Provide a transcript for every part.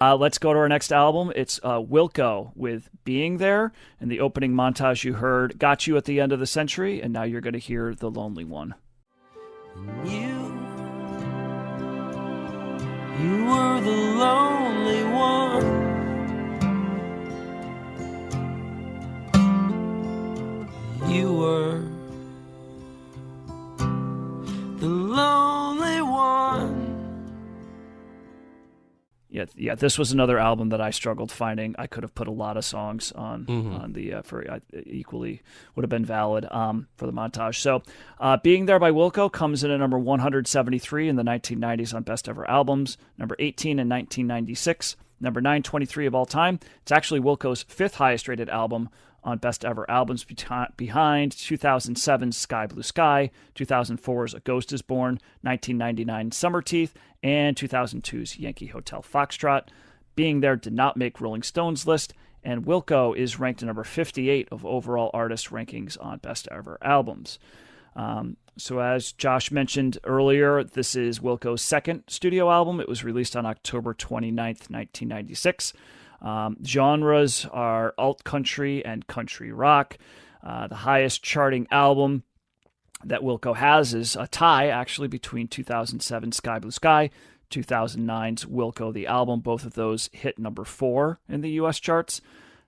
Let's go to our next album. It's Wilco with Being There. In the opening montage, you heard Got You at the End of the Century, and now you're going to hear The Lonely One. You were the lonely one. You were the lonely one. Yeah. This was another album that I struggled finding. I could have put a lot of songs on the for equally would have been valid for the montage. So, Being There by Wilco comes in at number 173 in the 1990s on Best Ever Albums, number 18 in 1996, number 923 of all time. It's actually Wilco's fifth highest rated album on Best Ever Albums, behind 2007's Sky Blue Sky, 2004's A Ghost Is Born, 1999's Summer Teeth, and 2002's Yankee Hotel Foxtrot. Being There did not make Rolling Stone's list, and Wilco is ranked number 58 of overall artist rankings on Best Ever Albums. So as Josh mentioned earlier, this is Wilco's second studio album. It was released on October 29th, 1996. Genres are alt country and country rock. The highest charting album that Wilco has is a tie, actually, between 2007's Sky Blue Sky, 2009's Wilco the Album. Both of those hit number 4 in the U.S. charts.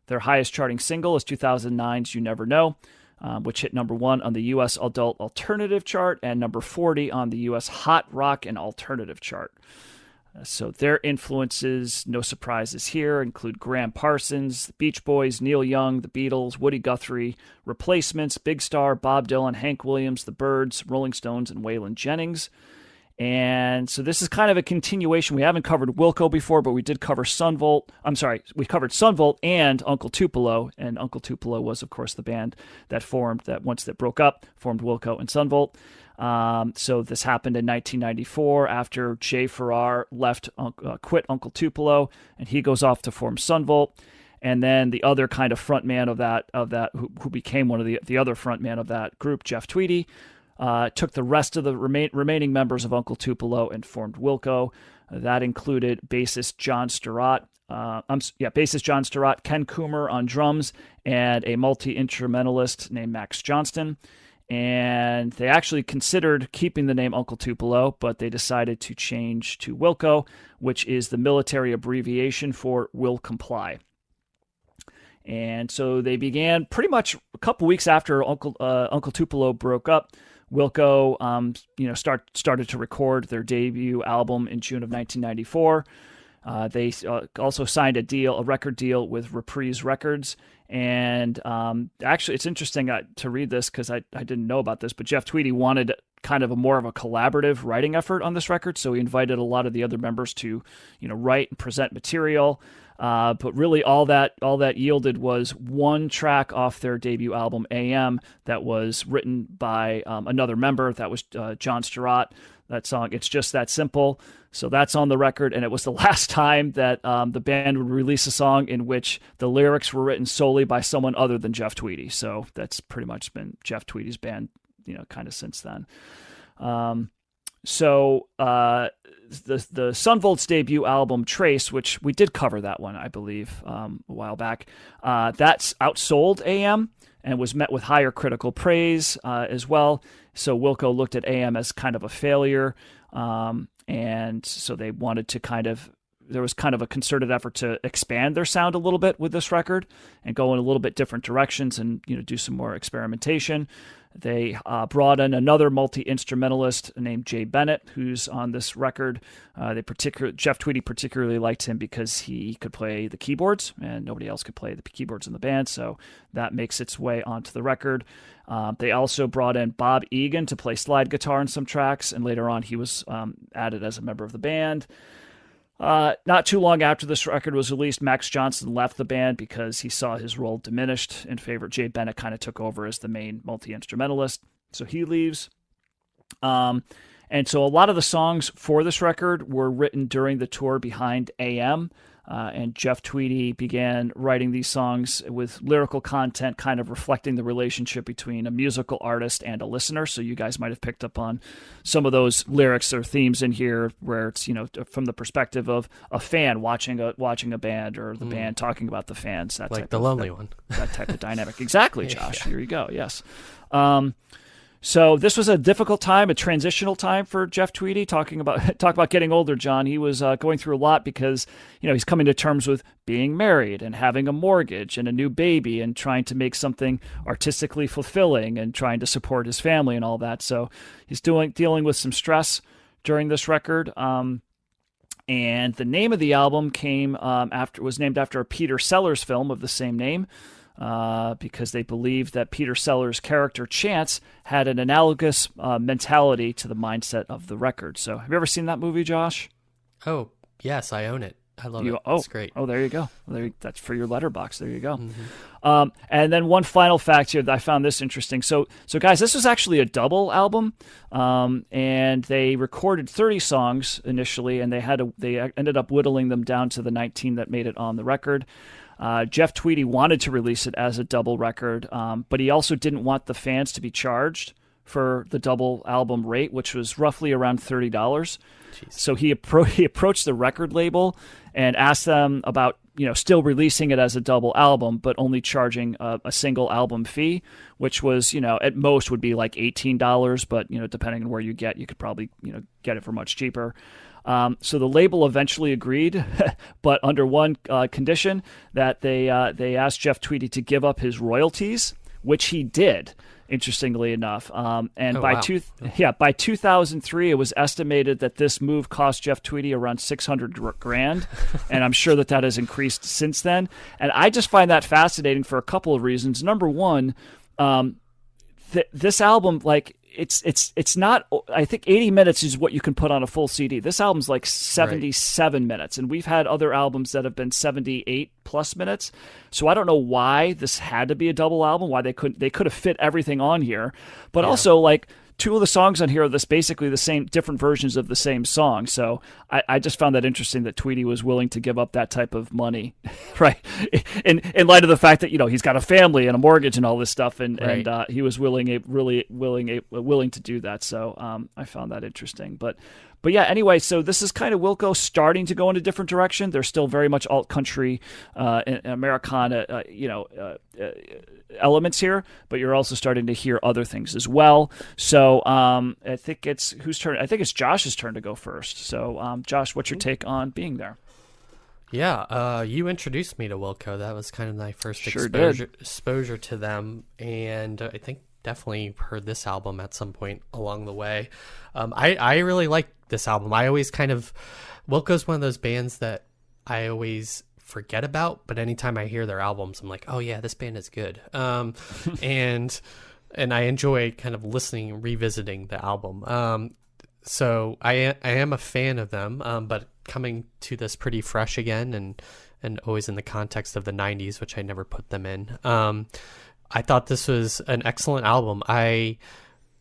Their highest charting single is 2009's You Never Know, which hit number 1 on the U.S. Adult Alternative chart and number 40 on the U.S. Hot Rock and Alternative chart. So their influences, no surprises here, include Graham Parsons, the Beach Boys, Neil Young, the Beatles, Woody Guthrie, Replacements, Big Star, Bob Dylan, Hank Williams, the Byrds, Rolling Stones, and Waylon Jennings. And so this is kind of a continuation. We haven't covered Wilco before, but we did cover Sunvolt. We covered Sunvolt and Uncle Tupelo, and Uncle Tupelo was, of course, the band that broke up, formed Wilco and Sunvolt. So this happened in 1994 after Jay Farrar quit Uncle Tupelo, and he goes off to form Sunvolt. And then the other kind of frontman of that who became one of the other frontman of that group, Jeff Tweedy, took the rest of the remaining members of Uncle Tupelo and formed Wilco. That included bassist John Stirratt, Ken Coomer on drums, and a multi-instrumentalist named Max Johnston. And they actually considered keeping the name Uncle Tupelo, but they decided to change to Wilco, which is the military abbreviation for Will Comply. And so they began pretty much a couple weeks after Uncle Tupelo broke up. Wilco, started to record their debut album in June of 1994. They also signed a record deal with Reprise Records. And actually, it's interesting to read this because I didn't know about this, but Jeff Tweedy wanted kind of more of a collaborative writing effort on this record. So he invited a lot of the other members to, write and present material. But really all that yielded was one track off their debut album, AM, that was written by another member. That was John Stirratt. That song, It's Just That Simple. So that's on the record, and it was the last time that the band would release a song in which the lyrics were written solely by someone other than Jeff Tweedy. So that's pretty much been Jeff Tweedy's band, kind of since then. So the Sunvolt's debut album, Trace, which we did cover that one, I believe, a while back, that's outsold AM and was met with higher critical praise as well. So Wilco looked at AM as kind of a failure, and so they wanted to there was kind of a concerted effort to expand their sound a little bit with this record and go in a little bit different directions and do some more experimentation. They brought in another multi-instrumentalist named Jay Bennett, who's on this record. Jeff Tweedy particularly liked him because he could play the keyboards, and nobody else could play the keyboards in the band, so that makes its way onto the record. They also brought in Bob Egan to play slide guitar in some tracks, and later on he was added as a member of the band. Not too long after this record was released, Max Johnston left the band because he saw his role diminished in favor. Jay Bennett kind of took over as the main multi-instrumentalist, so he leaves. And so a lot of the songs for this record were written during the tour behind AM. and Jeff Tweedy began writing these songs with lyrical content, kind of reflecting the relationship between a musical artist and a listener. So you guys might have picked up on some of those lyrics or themes in here, where it's, you know, from the perspective of a fan watching a band, or the band talking about the fans. That like type the of, lonely one. That type of dynamic. Exactly, Josh. Yeah. Here you go. Yes. So this was a difficult time, a transitional time for Jeff Tweedy. Talk about getting older, John. He was going through a lot because, you know, he's coming to terms with being married and having a mortgage and a new baby and trying to make something artistically fulfilling and trying to support his family and all that. So he's dealing with some stress during this record. And the name of the album was named after a Peter Sellers film of the same name. Because they believed that Peter Sellers' character Chance had an analogous mentality to the mindset of the record. So, have you ever seen that movie, Josh? Oh, yes, I own it. I love it. It's great. Oh, there you go. That's for your letterbox. There you go. Mm-hmm. And then one final fact here that I found this interesting. So guys, this was actually a double album, and they recorded 30 songs initially, and they ended up whittling them down to the 19 that made it on the record. Jeff Tweedy wanted to release it as a double record, but he also didn't want the fans to be charged for the double album rate, which was roughly around $30. Jeez. So he approached the record label and asked them about, you know, still releasing it as a double album, but only charging a single album fee, which was, you know, at most would be like $18, but, you know, depending on where you could probably, you know, get it for much cheaper. So the label eventually agreed, but under one condition, that they asked Jeff Tweedy to give up his royalties, which he did, interestingly enough. By 2003, it was estimated that this move cost Jeff Tweedy around $600,000, and I'm sure that has increased since then. And I just find that fascinating for a couple of reasons. Number one, this album, like, it's not, I think 80 minutes is what you can put on a full CD. This album's like 77 minutes, and we've had other albums that have been 78 plus minutes. So I don't know why this had to be a double album, why they could have fit everything on here. But also, like, two of the songs on here are basically the same, different versions of the same song. So I just found that interesting that Tweedy was willing to give up that type of money, right? In light of the fact that, you know, he's got a family and a mortgage and all this stuff, and he was willing to do that. So I found that interesting. But yeah, anyway, so this is kind of Wilco starting to go in a different direction. They're still very much alt country, and Americana, elements here, but you're also starting to hear other things as well. So I think it's whose turn? I think it's Josh's turn to go first. So Josh, what's your take on Being There? Yeah, you introduced me to Wilco. That was kind of my first exposure to them, and I think definitely heard this album at some point along the way. I really like this album. I always Wilco's one of those bands that I always forget about, but anytime I hear their albums, I'm like, oh yeah, this band is good. And I enjoy kind of listening and revisiting the album. So I am a fan of them, but coming to this pretty fresh again, and always in the context of the 90s, which I never put them in. I thought this was an excellent album. I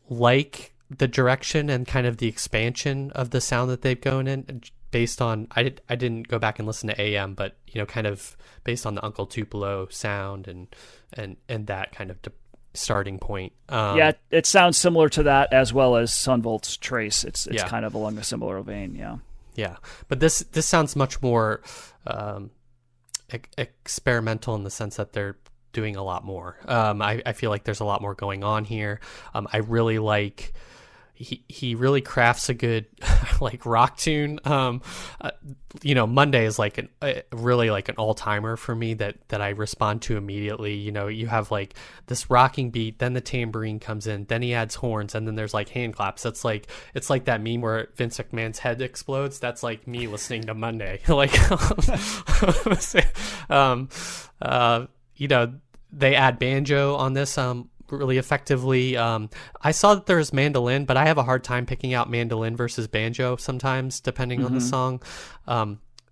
like the direction and kind of the expansion of the sound that they've gone in, based on, I didn't go back and listen to AM, but, you know, kind of based on the Uncle Tupelo sound and that kind of starting point. Yeah, it sounds similar to that, as well as Sunvolt's Trace. It's kind of along a similar vein. Yeah. But this sounds much more experimental in the sense that they're doing a lot more. I feel like there's a lot more going on here. I really like, he really crafts a good like rock tune. You know, Monday is like really like an all-timer for me that I respond to immediately. You know, you have like this rocking beat, then the tambourine comes in, then he adds horns, and then there's like hand claps. It's like that meme where Vince McMahon's head explodes. That's like me listening to Monday. Like, you know, they add banjo on this really effectively. I saw that there's mandolin, but I have a hard time picking out mandolin versus banjo sometimes, depending on the song.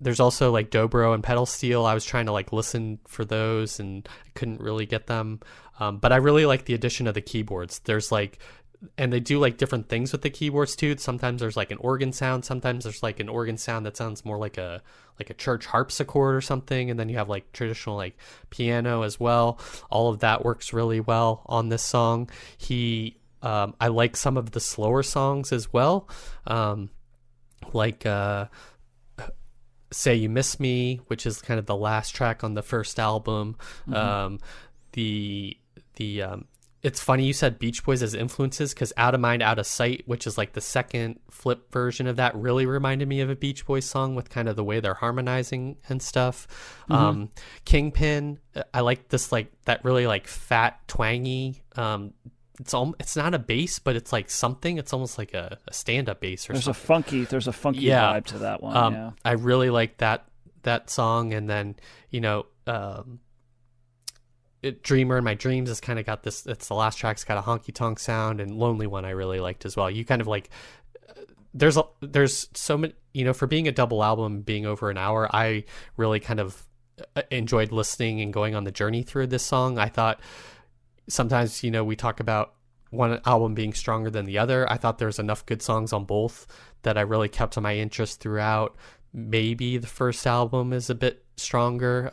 There's also like dobro and pedal steel. I was trying to like listen for those, and I couldn't really get them. But I really like the addition of the keyboards. There's like and they do like different things with the keyboards too. Sometimes there's like an organ sound. Sometimes there's like an organ sound that sounds more like a church harpsichord or something. And then you have like traditional like piano as well. All of that works really well on this song. I like some of the slower songs as well. Like Say You Miss Me, which is kind of the last track on the first album. It's funny you said Beach Boys as influences, because Out of Mind, Out of Sight, which is like the second flip version of that, really reminded me of a Beach Boys song with kind of the way they're harmonizing and stuff. Kingpin, I like this, like that really like fat, twangy, it's not a bass, but it's like something. It's almost like a stand-up bass or something. There's a funky vibe to that one. I really like that song. And then, Dreamer in My Dreams has kind of got this, it's the last track's got a honky tonk sound, and Lonely One I really liked as well. You kind of like, there's so many, for being a double album, being over an hour, I really kind of enjoyed listening and going on the journey through this song. I thought sometimes, we talk about one album being stronger than the other. I thought there's enough good songs on both that I really kept my interest throughout. Maybe the first album is a bit stronger,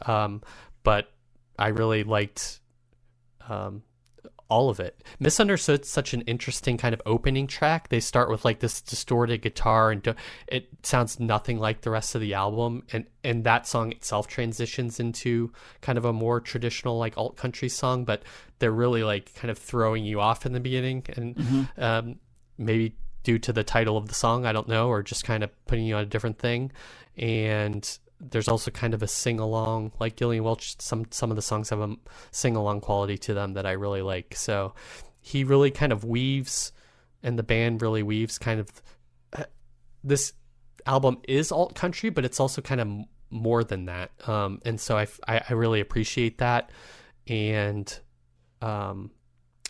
but I really liked all of it. Misunderstood's such an interesting kind of opening track. They start with like this distorted guitar, and it sounds nothing like the rest of the album. And that song itself transitions into kind of a more traditional like alt country song, but they're really like kind of throwing you off in the beginning, and maybe due to the title of the song, I don't know, or just kind of putting you on a different thing. And there's also kind of a sing-along, like Gillian Welch, some of the songs have a sing-along quality to them that I really like. So he really kind of weaves, and the band really weaves kind of, this album is alt country, but it's also kind of more than that. And so I really appreciate that. And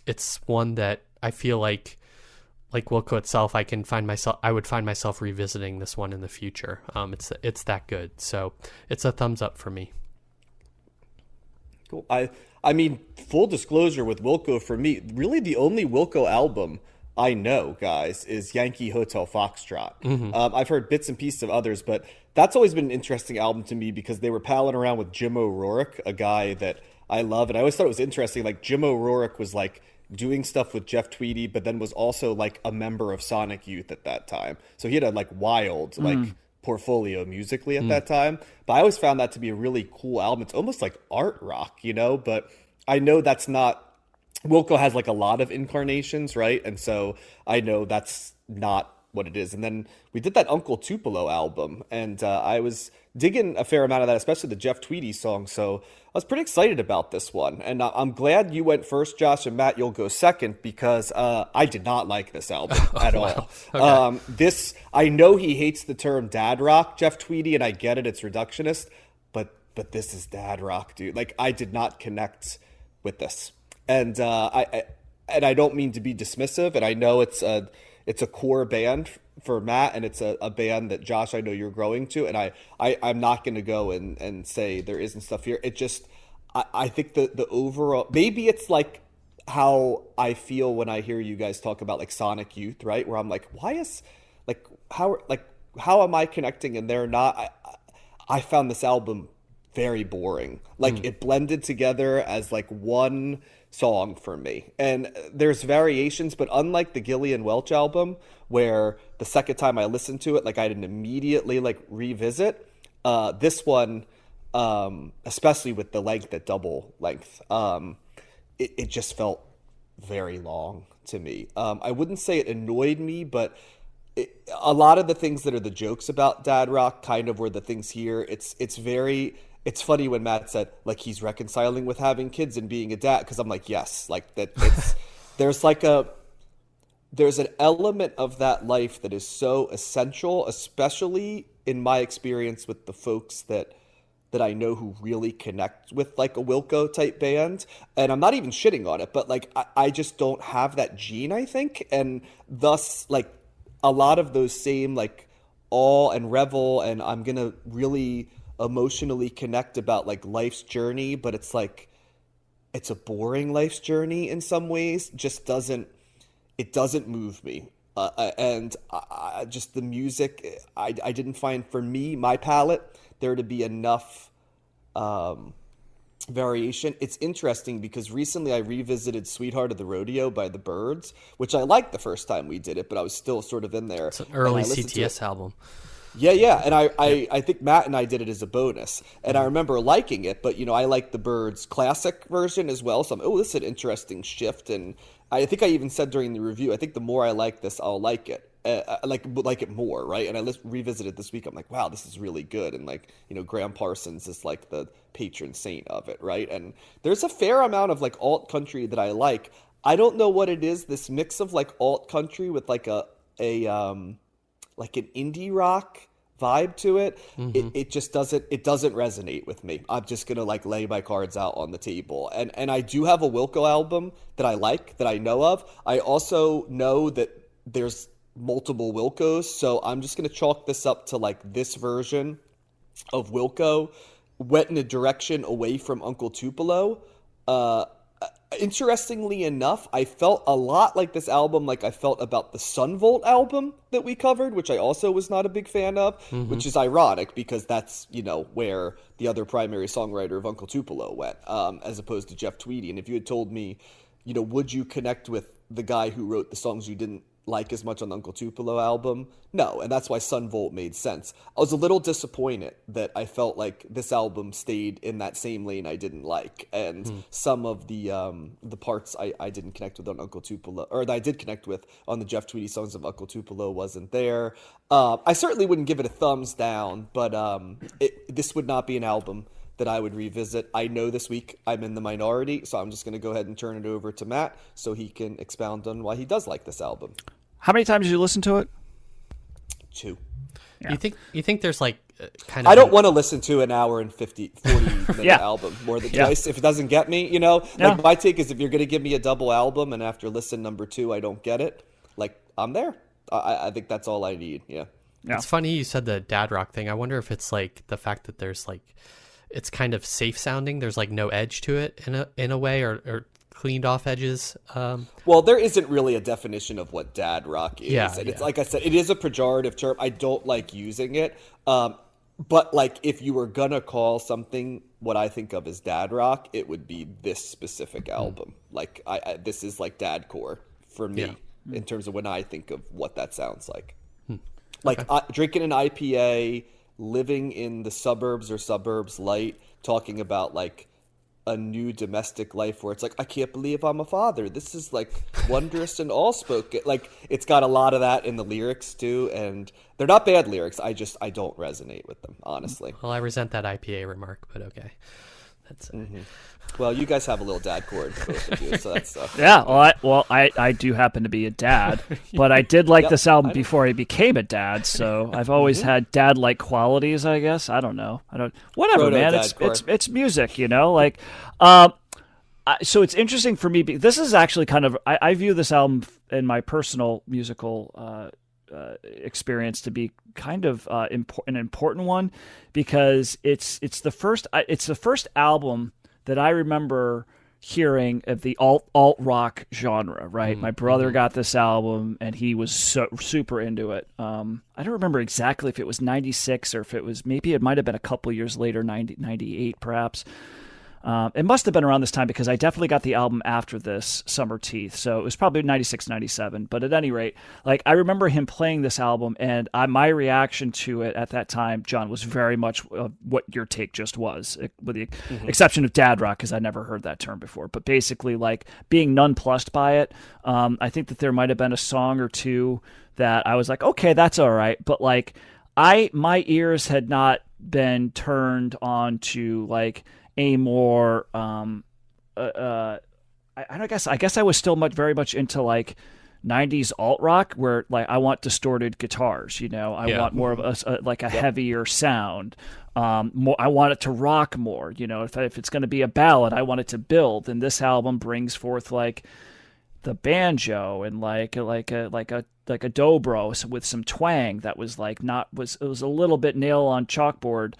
it's one that I feel like Wilco itself, I would find myself revisiting this one in the future. It's that good. So it's a thumbs up for me. Cool. I mean, full disclosure with Wilco, for me, really the only Wilco album I know, guys, is Yankee Hotel Foxtrot. I've heard bits and pieces of others, but that's always been an interesting album to me because they were palling around with Jim O'Rourke, a guy that I love. And I always thought it was interesting. Like, Jim O'Rourke was like doing stuff with Jeff Tweedy, but then was also like a member of Sonic Youth at that time. So he had a like wild like portfolio musically at that time. But I always found that to be a really cool album. It's almost like art rock, but I know that's not, Wilco has like a lot of incarnations, right? And so I know that's not what it is. And then we did that Uncle Tupelo album, and I was digging a fair amount of that, especially the Jeff Tweedy song. So I was pretty excited about this one. And I'm glad you went first, Josh, and Matt, you'll go second, because I did not like this album at all. Okay. I know he hates the term dad rock, Jeff Tweedy, and I get it, it's reductionist, but this is dad rock, dude. Like, I did not connect with this. And I don't mean to be dismissive, and I know it's a core band for Matt, and it's a band that, Josh, I know you're growing to, and I'm not going to go and say there isn't stuff here. It just, I think the overall, maybe it's like how I feel when I hear you guys talk about like Sonic Youth, right? Where I'm like, how am I connecting and they're not? I found this album very boring. Like, it blended together as like one song for me. And there's variations, but unlike the Gillian Welch album, where the second time I listened to it, like, I didn't immediately like revisit, this one, especially with the length at double length, it just felt very long to me. I wouldn't say it annoyed me, but a lot of the things that are the jokes about dad rock kind of were the things here. It's funny when Matt said, like, he's reconciling with having kids and being a dad, because I'm like, yes, like that. There's an element of that life that is so essential, especially in my experience with the folks that I know who really connect with like a Wilco type band. And I'm not even shitting on it, but like, I just don't have that gene, I think. And thus, like, a lot of those same like awe and revel, and I'm going to really emotionally connect about like life's journey, but it's like, it's a boring life's journey in some ways, just doesn't, it doesn't move me. And just the music, I didn't find, for me, my palate, there to be enough variation. It's interesting because recently I revisited Sweetheart of the Rodeo by the Byrds, which I liked the first time we did it, but I was still sort of in there. It's an early CTS album. Yeah. And I think Matt and I did it as a bonus. And I remember liking it, but, I like the Byrds classic version as well. So this is an interesting shift. And I think I even said during the review, I think the more I like this, I'll like it. Like it more, right? And I revisited this week. I'm like, wow, this is really good. And Graham Parsons is like the patron saint of it, right? And there's a fair amount of like alt country that I like. I don't know what it is. This mix of like alt country with like a like an indie rock vibe to it. It just doesn't resonate with me. I'm just gonna like lay my cards out on the table. And I do have a Wilco album that I like, that I know of. I also know that there's multiple Wilcos, so I'm just gonna chalk this up to like this version of Wilco went in a direction away from Uncle Tupelo. Interestingly enough, I felt a lot like this album like I felt about the Sunvolt album that we covered, which I also was not a big fan of, which is ironic because that's, where the other primary songwriter of Uncle Tupelo went, as opposed to Jeff Tweedy. And if you had told me, would you connect with the guy who wrote the songs you didn't like as much on the Uncle Tupelo album? No, and that's why Sunvolt made sense. I was a little disappointed that I felt like this album stayed in that same lane I didn't like, and some of the parts I didn't connect with on Uncle Tupelo, or that I did connect with on the Jeff Tweedy songs of Uncle Tupelo, wasn't there. I certainly wouldn't give it a thumbs down, but this would not be an album that I would revisit. I know this week I'm in the minority, so I'm just going to go ahead and turn it over to Matt so he can expound on why he does like this album. How many times did you listen to it? 2. Yeah. You think there's like kind of... I don't want to listen to an hour and 40 minute album more than twice. If it doesn't get me, like my take is if you're going to give me a double album and after listen number 2 I don't get it, like I'm there. I think that's all I need. Yeah. It's funny you said the dad rock thing. I wonder if it's like the fact that there's like, it's kind of safe sounding. There's like no edge to it in a way, or cleaned off edges. Well, there isn't really a definition of what dad rock is. And it's like I said, it is a pejorative term. I don't like using it. But like if you were gonna call something what I think of as dad rock, it would be this specific album. Like this is like dadcore for me in terms of when I think of what that sounds like. Like drinking an IPA, living in the suburbs or suburbs light, talking about like a new domestic life where it's like, I can't believe I'm a father. This is like wondrous and all spoken. Like it's got a lot of that in the lyrics too. And they're not bad lyrics. I don't resonate with them, honestly. Well, I resent that IPA remark, but okay. That's Well, you guys have a little dad cord, both of you, so that's yeah. I do happen to be a dad, but I did like this album before I became a dad, so I've always had dad-like qualities, I guess. I don't know. Whatever, man. It's music, like. So it's interesting for me. This is actually kind of I view this album in my personal musical experience to be kind of an important one, because it's the first album that I remember hearing of the alt rock genre, right? My brother got this album and he was super into it. I don't remember exactly if it was 96 or if it might have been a couple years later, 98 perhaps. It must have been around this time because I definitely got the album after this, Summer Teeth. So it was probably 96, 97. But at any rate, like I remember him playing this album, and my reaction to it at that time, John, was very much what your take just was, with the exception of dad rock, because I never heard that term before. But basically, like being nonplussed by it. I think that there might have been a song or two that I was like, okay, that's all right. But like my ears had not been turned on to like a more I guess I was still very much into like 90s alt rock, where like I want distorted guitars, I want more of a heavier sound. More, I want it to rock more, if it's going to be a ballad, I want it to build. And this album brings forth like the banjo and like a dobro with some twang that was like it was a little bit nail on chalkboard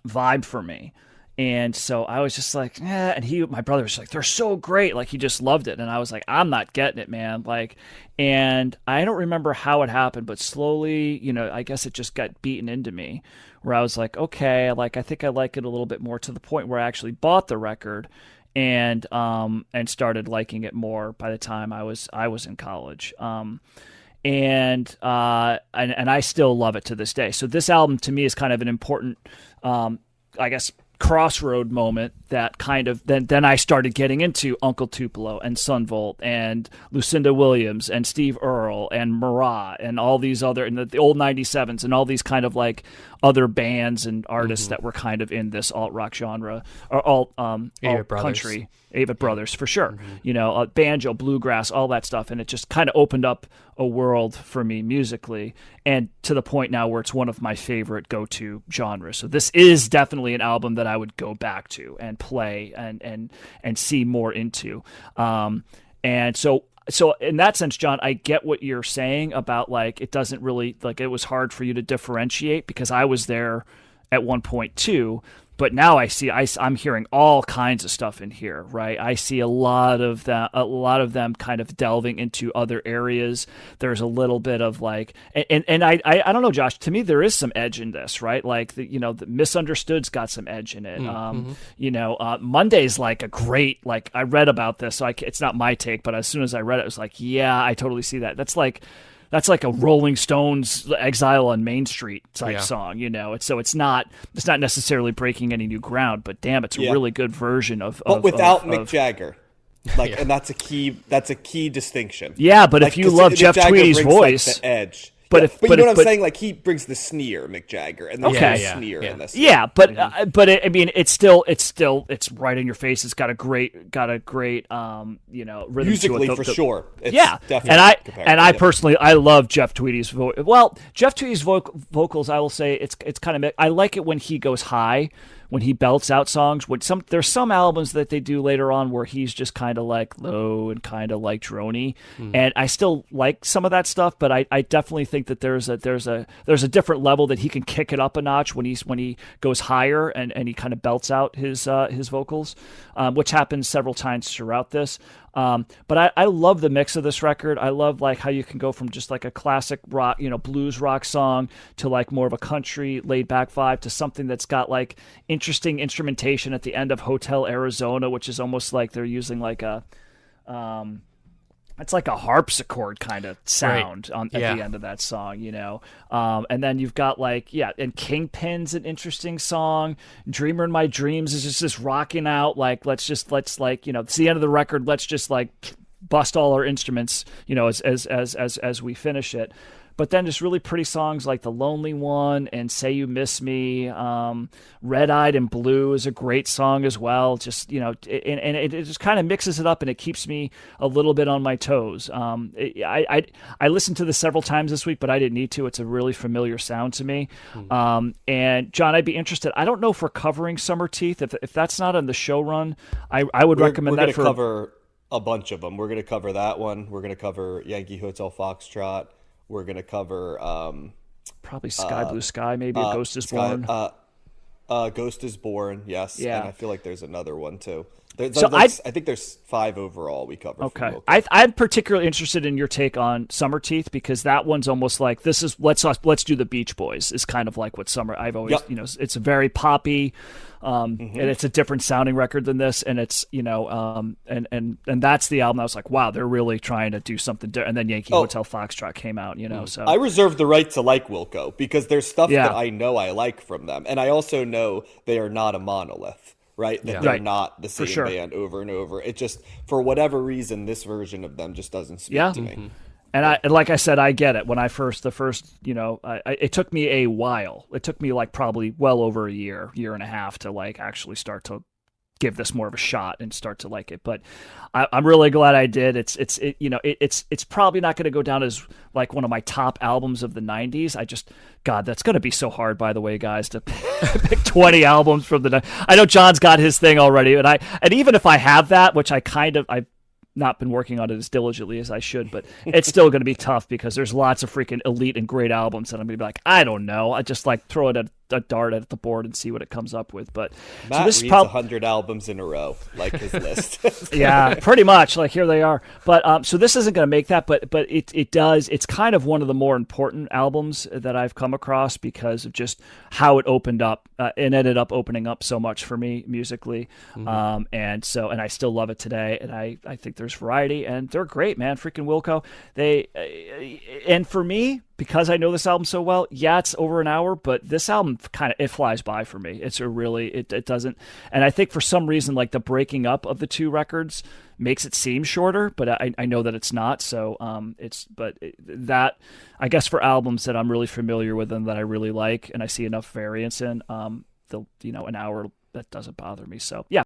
vibe for me. And so I was just like, and my brother was like, they're so great. Like, he just loved it. And I was like, I'm not getting it, man. Like, and I don't remember how it happened, but slowly, I guess it just got beaten into me where I was like, okay, like, I think I like it a little bit more, to the point where I actually bought the record and started liking it more by the time I was in college. And I still love it to this day. So this album to me is kind of an important, I guess, crossroad moment that kind of then I started getting into Uncle Tupelo and Sun Volt and Lucinda Williams and Steve Earle and Marat and all these other, and the old 97s and all these kind of like other bands and artists that were kind of in this alt rock genre, or alt country. Avett Brothers, for sure. Banjo, bluegrass, all that stuff. And it just kind of opened up a world for me musically, and to the point now where it's one of my favorite go-to genres. So this is definitely an album that I would go back to and play and see more into. And so in that sense, John, I get what you're saying about, like, it doesn't really, like, it was hard for you to differentiate, because I was there at one point too. But now I'm hearing all kinds of stuff in here, right? I see a lot of them kind of delving into other areas. There's a little bit of like, and I don't know, Josh, to me, there is some edge in this, right? Like the Misunderstood's got some edge in it. Monday's like a great, like, I read about this, so it's not my take, but as soon as I read it, I was like, yeah, I totally see that. That's like a Rolling Stones Exile on Main Street type song, It's not necessarily breaking any new ground, but damn, it's a really good version of. But without Mick Jagger, and that's a key distinction. Yeah, but if you love Jeff Tweedy's voice, like, the edge. But you know what I'm saying? Like, he brings the sneer, Mick Jagger, and there's sneer in this. Yeah, but it's still right in your face. It's got a great rhythm musically to it. For sure. It's definitely I personally I love Jeff Tweedy's voice. Well, Jeff Tweedy's vocals, I will say it's kind of, I like it when he goes high, when he belts out songs. There's some albums that they do later on where he's just kind of like low and kind of like droney, and I still like some of that stuff, but I definitely think that there's a different level that he can kick it up a notch when he goes higher and he kind of belts out his vocals, which happens several times throughout this. But I love the mix of this record. I love like how you can go from just like a classic rock, blues rock song to like more of a country laid back vibe to something that's got like interesting instrumentation at the end of Hotel Arizona, which is almost like they're using like it's like a harpsichord kind of sound at the end of that song, and then you've got and Kingpin's an interesting song. Dreamer in My Dreams is just this rocking out, like, let's it's the end of the record. Let's just like bust all our instruments, as we finish it. But then just really pretty songs like The Lonely One and Say You Miss Me. Red Eyed and Blue is a great song as well. Just, and it just kind of mixes it up, and it keeps me a little bit on my toes. I listened to this several times this week, but I didn't need to. It's a really familiar sound to me. And John, I'd be interested. I don't know if we're covering Summer Teeth. If that's not on the show run, I would recommend that. We're going to cover a bunch of them. We're going to cover that one. We're going to cover Yankee Hotel Foxtrot. We're going to cover probably Sky Blue Sky, maybe A Ghost is Born. Ghost is Born, yes. Yeah. And I feel like there's another one too. So I think there's 5 overall we cover. Okay. I'm particularly interested in your take on Summer Teeth, because that one's almost like, this is let's do the Beach Boys is kind of like what Summer, I've always, it's a very poppy, and it's a different sounding record than this, and it's, and that's the album I was like, wow, they're really trying to do something different. And then Yankee Hotel Foxtrot came out, so I reserve the right to like Wilco, because there's stuff that I know I like from them, and I also know they are not a monolith. Right? That they're not the same band over and over. It just, for whatever reason, this version of them just doesn't speak to me. And like I said, I get it. When it took me a while. It took me like probably well over a year and a half to like actually start to give this more of a shot and start to like it. But I'm really glad I did. It's probably not going to go down as like one of my top albums of the 90s. God, that's going to be so hard, by the way, guys, to pick 20 albums from the. I know John's got his thing already, and even if I have that, which I've not been working on it as diligently as I should, but it's still going to be tough, because there's lots of freaking elite and great albums that I'm going to be like, I don't know. I just like throw it at a dart at the board and see what it comes up with. But Matt so this reads 100 albums in a row, like his list. Yeah, pretty much. Like here they are. But so this isn't going to make that, but it does. It's kind of one of the more important albums that I've come across because of just how it opened up and ended up opening up so much for me musically. And I still love it today. And I think there's variety, and they're great, man. Freaking Wilco. And for me, because I know this album so well, yeah, it's over an hour, but this album it flies by for me. It's it doesn't, and I think for some reason, like the breaking up of the two records makes it seem shorter, but I know that it's not. So that I guess for albums that I'm really familiar with and that I really like, and I see enough variance in, an hour that doesn't bother me. So yeah.